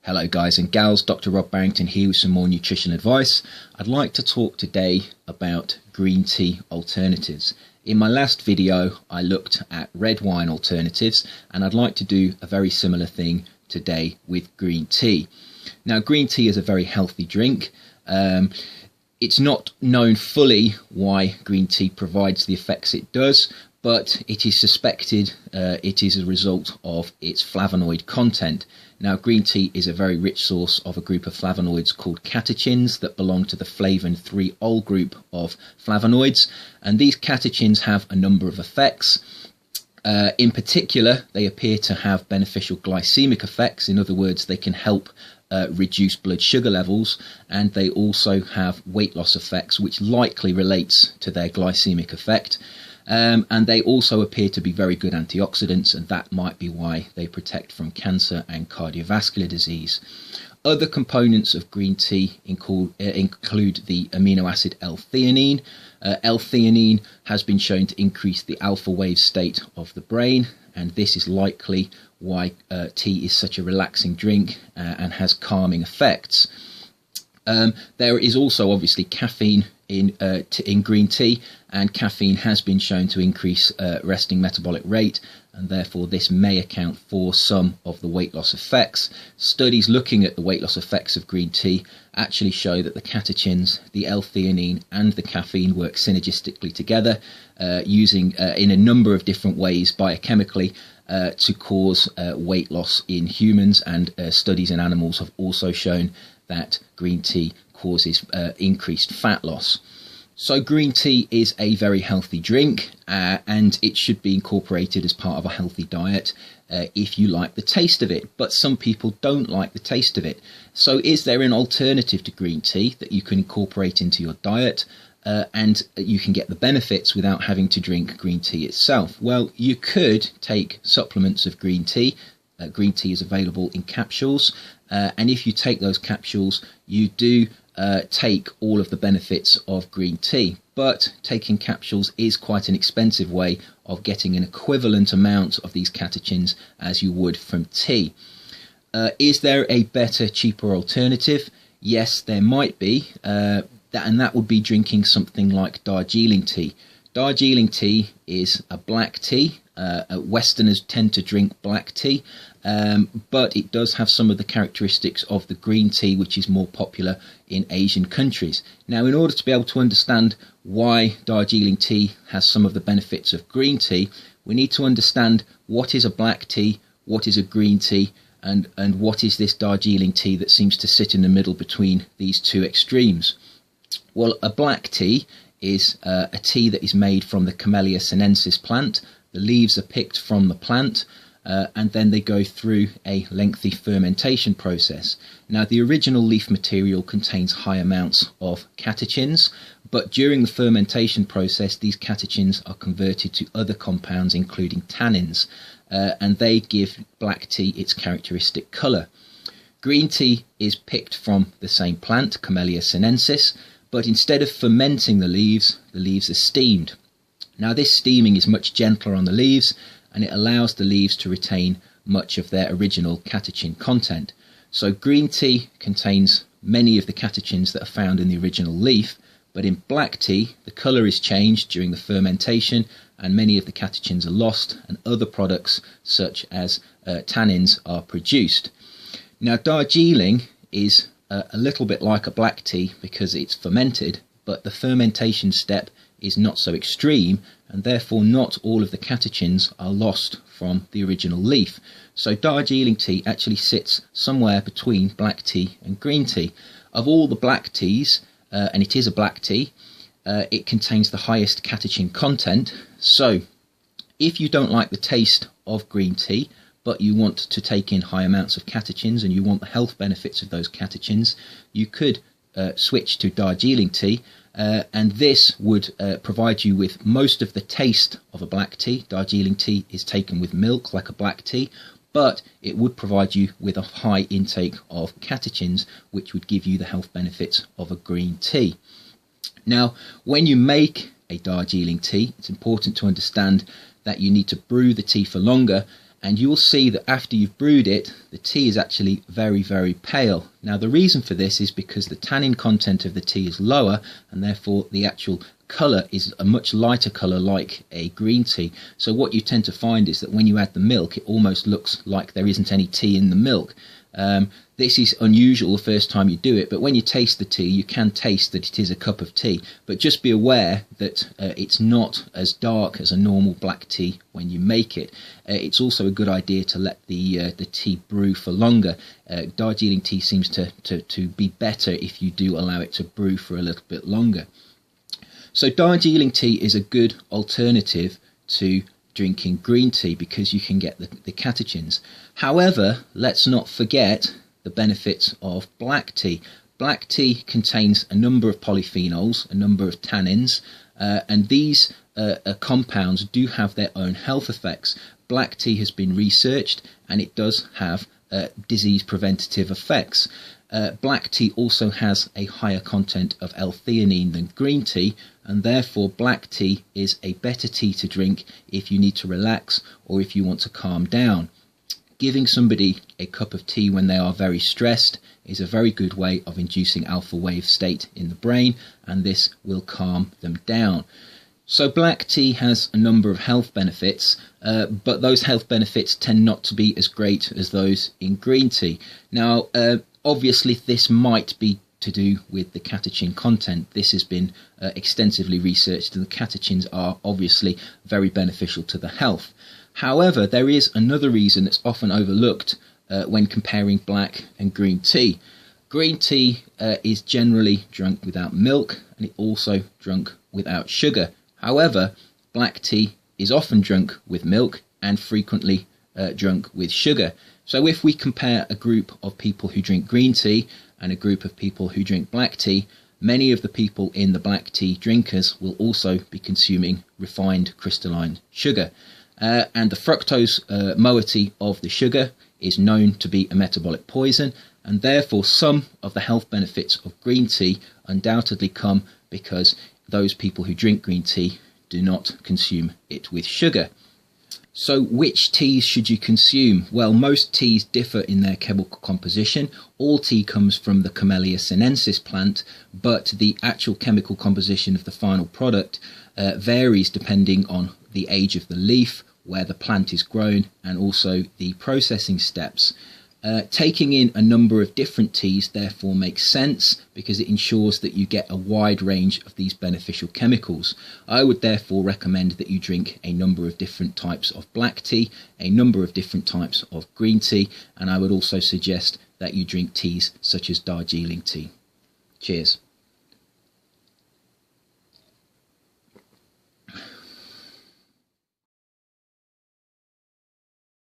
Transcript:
Hello guys and gals, Dr. Rob Barrington here with some more nutrition advice. I'd like to talk today about green tea alternatives. In my last video I looked at red wine alternatives, and I'd like to do a very similar thing today with green tea. Now, green tea is a very healthy drink. It's not known fully why green tea provides the effects it does, but it is suspected it is a result of its flavonoid content. Now, green tea is a very rich source of a group of flavonoids called catechins that belong to the flavin 3-ol group of flavonoids, and these catechins have a number of effects. In particular, they appear to have beneficial glycemic effects. In other words, they can help reduce blood sugar levels, and they also have weight loss effects, which likely relates to their glycemic effect. And they also appear to be very good antioxidants, and that might be why they protect from cancer and cardiovascular disease. Other components of green tea include the amino acid L-theanine. L-theanine has been shown to increase the alpha wave state of the brain, and this is likely why tea is such a relaxing drink and has calming effects. There is also obviously caffeine in green tea, and caffeine has been shown to increase resting metabolic rate, and therefore this may account for some of the weight loss effects. Studies looking at the weight loss effects of green tea actually show that the catechins, the L-theanine and the caffeine work synergistically together using in a number of different ways biochemically to cause weight loss in humans, and studies in animals have also shown that green tea causes increased fat loss. So green tea is a very healthy drink, and it should be incorporated as part of a healthy diet if you like the taste of it. But some people don't like the taste of it. So is there an alternative to green tea that you can incorporate into your diet and you can get the benefits without having to drink green tea itself? Well, you could take supplements of green tea. Green tea is available in capsules, and if you take those capsules, you do take all of the benefits of green tea. But taking capsules is quite an expensive way of getting an equivalent amount of these catechins as you would from tea. Is there a better, cheaper alternative? Yes, there might be, and that would be drinking something like Darjeeling tea. Darjeeling tea is a black tea. Westerners tend to drink black tea, but it does have some of the characteristics of the green tea, which is more popular in Asian countries. Now, in order to be able to understand why Darjeeling tea has some of the benefits of green tea, we need to understand what is a black tea, what is a green tea, and what is this Darjeeling tea that seems to sit in the middle between these two extremes. Well, a black tea is a tea that is made from the Camellia sinensis plant. The leaves are picked from the plant, and then they go through a lengthy fermentation process. Now, the original leaf material contains high amounts of catechins, but during the fermentation process, these catechins are converted to other compounds, including tannins, and they give black tea its characteristic colour. Green tea is picked from the same plant, Camellia sinensis, but instead of fermenting the leaves are steamed. Now, this steaming is much gentler on the leaves, and it allows the leaves to retain much of their original catechin content. So green tea contains many of the catechins that are found in the original leaf, but in black tea, the colour is changed during the fermentation, and many of the catechins are lost, and other products such as tannins are produced. Now, Darjeeling is a little bit like a black tea because it's fermented, but the fermentation step is not so extreme, and therefore not all of the catechins are lost from the original leaf. So Darjeeling tea actually sits somewhere between black tea and green tea. Of all the black teas, and it is a black tea, it contains the highest catechin content. So if you don't like the taste of green tea, but you want to take in high amounts of catechins and you want the health benefits of those catechins, you could switch to Darjeeling tea, and this would provide you with most of the taste of a black tea. Darjeeling tea is taken with milk like a black tea, but it would provide you with a high intake of catechins, which would give you the health benefits of a green tea. Now, when you make a Darjeeling tea, it's important to understand that you need to brew the tea for longer, and you will see that after you've brewed it, the tea is actually very, very pale. Now the reason for this is because the tannin content of the tea is lower, and therefore the actual colour is a much lighter colour like a green tea. So what you tend to find is that when you add the milk, it almost looks like there isn't any tea in the milk. This is unusual the first time you do it, but when you taste the tea, you can taste that it is a cup of tea. But just be aware that it's not as dark as a normal black tea when you make it. It's also a good idea to let the tea brew for longer. Darjeeling tea seems to be better if you do allow it to brew for a little bit longer. So Darjeeling tea is a good alternative to drinking green tea because you can get the catechins. However, let's not forget the benefits of black tea. Black tea contains a number of polyphenols, a number of tannins, and these compounds do have their own health effects. Black tea has been researched and it does have disease preventative effects. Black tea also has a higher content of L-theanine than green tea, and therefore black tea is a better tea to drink if you need to relax or if you want to calm down. Giving somebody a cup of tea when they are very stressed is a very good way of inducing alpha wave state in the brain, and this will calm them down. So black tea has a number of health benefits, but those health benefits tend not to be as great as those in green tea. Now, obviously this might be to do with the catechin content. This has been extensively researched, and the catechins are obviously very beneficial to the health. However, there is another reason that's often overlooked when comparing black and green tea. Green tea is generally drunk without milk, and it's also drunk without sugar. However, black tea is often drunk with milk and frequently drunk with sugar. So if we compare a group of people who drink green tea and a group of people who drink black tea, many of the people in the black tea drinkers will also be consuming refined crystalline sugar. And the fructose moiety of the sugar is known to be a metabolic poison, and therefore some of the health benefits of green tea undoubtedly come because those people who drink green tea do not consume it with sugar. So which teas should you consume? Well, most teas differ in their chemical composition. All tea comes from the Camellia sinensis plant, but the actual chemical composition of the final product varies depending on the age of the leaf, where the plant is grown, and also the processing steps. Taking in a number of different teas therefore makes sense because it ensures that you get a wide range of these beneficial chemicals. I would therefore recommend that you drink a number of different types of black tea, a number of different types of green tea, and I would also suggest that you drink teas such as Darjeeling tea. Cheers.